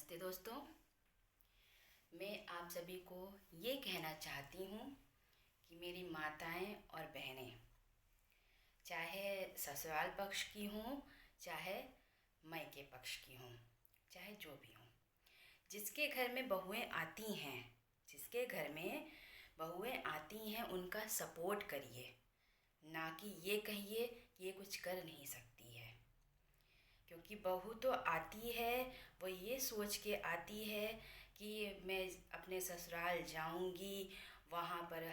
नमस्ते दोस्तों, मैं आप सभी को ये कहना चाहती हूँ कि मेरी माताएं और बहनें, चाहे ससुराल पक्ष की हों, चाहे मायके पक्ष की हों, चाहे जो भी हों, जिसके घर में बहुएं आती हैं, जिसके घर में बहुएं आती हैं उनका सपोर्ट करिए, ना कि ये कहिए कि ये कुछ कर नहीं सकती है। क्योंकि बहू तो आती है, वो ये सोच के आती है कि मैं अपने ससुराल जाऊंगी, वहाँ पर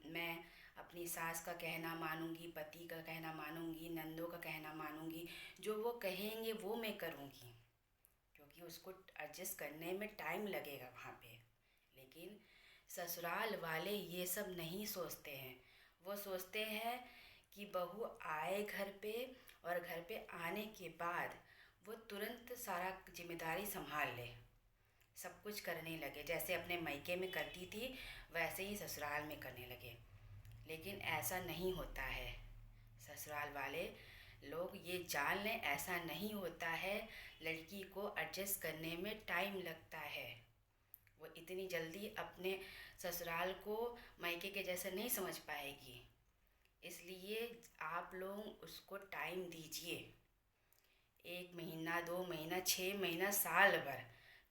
मैं अपनी सास का कहना मानूंगी, पति का कहना मानूंगी, नंदों का कहना मानूंगी, जो वो कहेंगे वो मैं करूँगी, क्योंकि उसको एडजस्ट करने में टाइम लगेगा वहाँ पे। लेकिन ससुराल वाले ये सब नहीं सोचते हैं। वो सोचते हैं कि बहू आए घर पे और घर पे आने के बाद वो तुरंत सारा जिम्मेदारी संभाल ले, सब कुछ करने लगे, जैसे अपने मायके में करती थी वैसे ही ससुराल में करने लगे। लेकिन ऐसा नहीं होता है। ससुराल वाले लोग ये जान लें, ऐसा नहीं होता है। लड़की को एडजस्ट करने में टाइम लगता है। वो इतनी जल्दी अपने ससुराल को मायके के जैसा नहीं समझ पाएगी। इसलिए आप लोग उसको टाइम दीजिए। 1 महीना, 2 महीना, 6 महीना, साल भर,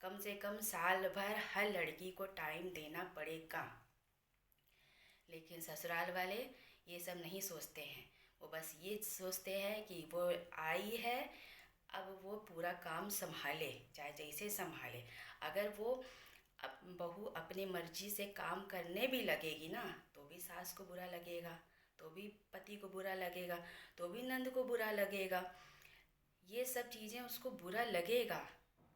कम से कम साल भर हर लड़की को टाइम देना पड़ेगा। लेकिन ससुराल वाले ये सब नहीं सोचते हैं। वो बस ये सोचते हैं कि वो आई है, अब वो पूरा काम संभाले, चाहे जैसे संभाले। अगर वो बहू अपनी मर्जी से काम करने भी लगेगी ना, तो भी सास को बुरा लगेगा, तो भी पति को बुरा लगेगा, तो भी नंद को बुरा लगेगा। ये सब चीज़ें उसको बुरा लगेगा,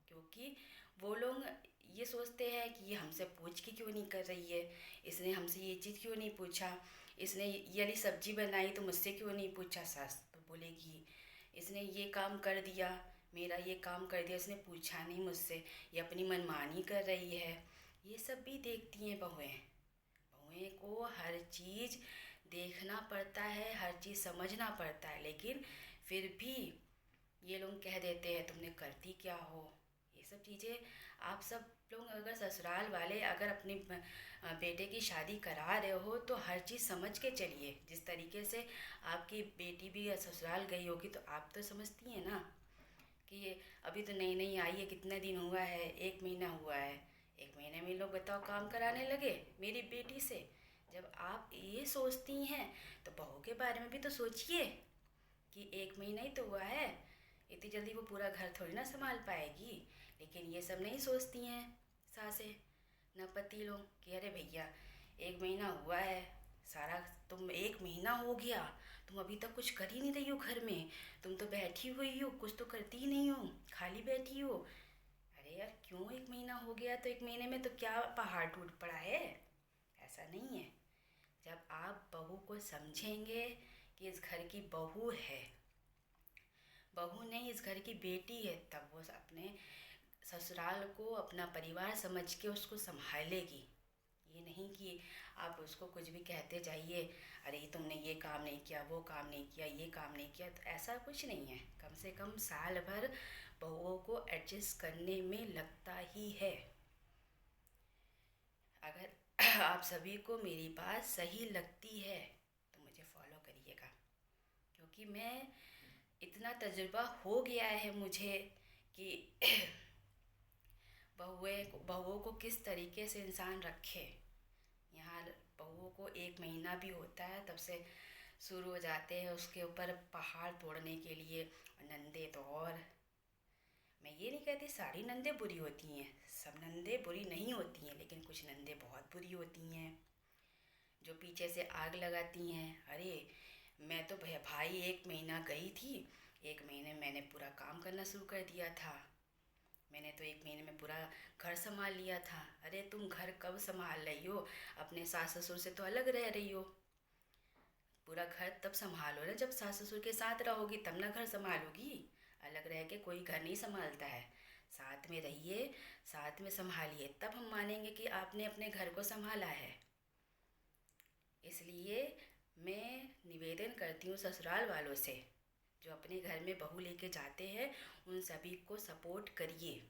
क्योंकि वो लोग ये सोचते हैं कि ये हमसे पूछ के क्यों नहीं कर रही है, इसने हमसे ये चीज़ क्यों नहीं पूछा, इसने ये वाली सब्जी बनाई तो मुझसे क्यों नहीं पूछा। सास तो बोलेगी इसने ये काम कर दिया, मेरा ये काम कर दिया, इसने पूछा नहीं मुझसे, ये अपनी मनमानी कर रही है। ये सब भी देखती हैं बहुएं। बहुएं को हर चीज़ देखना पड़ता है, हर चीज़ समझना पड़ता है। लेकिन फिर भी ये लोग कह देते हैं तुमने करती क्या हो। ये सब चीज़ें आप सब लोग, अगर ससुराल वाले अगर अपने बेटे की शादी करा रहे हो तो हर चीज़ समझ के चलिए। जिस तरीके से आपकी बेटी भी ससुराल गई होगी तो आप तो समझती हैं ना कि ये अभी तो नई नई आई है, कितना दिन हुआ है, 1 महीना हुआ है। 1 महीने में लोग बताओ काम कराने लगे मेरी बेटी से। जब आप ये सोचती हैं तो बहू के बारे में भी तो सोचिए कि 1 महीना ही तो हुआ है, इतनी जल्दी वो पूरा घर थोड़ी ना संभाल पाएगी। लेकिन ये सब नहीं सोचती हैं सासें, न पति लोग, कि अरे भैया 1 महीना हुआ है, सारा तुम 1 महीना हो गया, तुम अभी तक कुछ कर ही नहीं रही हो घर में, तुम तो बैठी हुई हो, कुछ तो करती ही नहीं हो, खाली बैठी हो। अरे यार क्यों 1 महीना हो गया तो 1 महीने में तो क्या पहाड़ टूट पड़ा है? ऐसा नहीं है। जब आप बहू को समझेंगे कि इस घर की बहू है, बहू नहीं इस घर की बेटी है, तब वो अपने ससुराल को अपना परिवार समझ के उसको संभालेगी। ये नहीं कि आप उसको कुछ भी कहते जाइए, अरे तुमने ये काम नहीं किया, वो काम नहीं किया, ये काम नहीं किया। तो ऐसा कुछ नहीं है। कम से कम साल भर बहुओं को एडजस्ट करने में लगता ही है। अगर आप सभी को मेरी बात सही लगती है तो मुझे फॉलो करिएगा, क्योंकि मैं इतना तजुर्बा हो गया है मुझे कि बहुओं को किस तरीके से इंसान रखे। यहाँ बहुओं को 1 महीना भी होता है तब से शुरू हो जाते हैं उसके ऊपर पहाड़ तोड़ने के लिए। नंदे तो और, मैं ये नहीं कहती सारी नंदे बुरी होती हैं, सब नंदे बुरी नहीं होती हैं, लेकिन कुछ नंदे बहुत बुरी होती हैं जो पीछे से आग लगाती हैं। अरे मैं तो भाई 1 महीना गई थी, 1 महीने मैंने पूरा काम करना शुरू कर दिया था, मैंने तो 1 महीने में पूरा घर संभाल लिया था। अरे तुम घर कब संभाल रही हो? अपने सास ससुर से तो अलग रह रही हो। पूरा घर तब संभालो ना जब सास ससुर के साथ रहोगी, तब ना घर संभालोगी। अलग रह के कोई घर नहीं संभालता है। साथ में रहिए, साथ में संभालिए, तब हम मानेंगे कि आपने अपने घर को संभाला है। इसलिए मैं निवेदन करती हूँ ससुराल वालों से, जो अपने घर में बहू लेके जाते हैं, उन सभी को सपोर्ट करिए।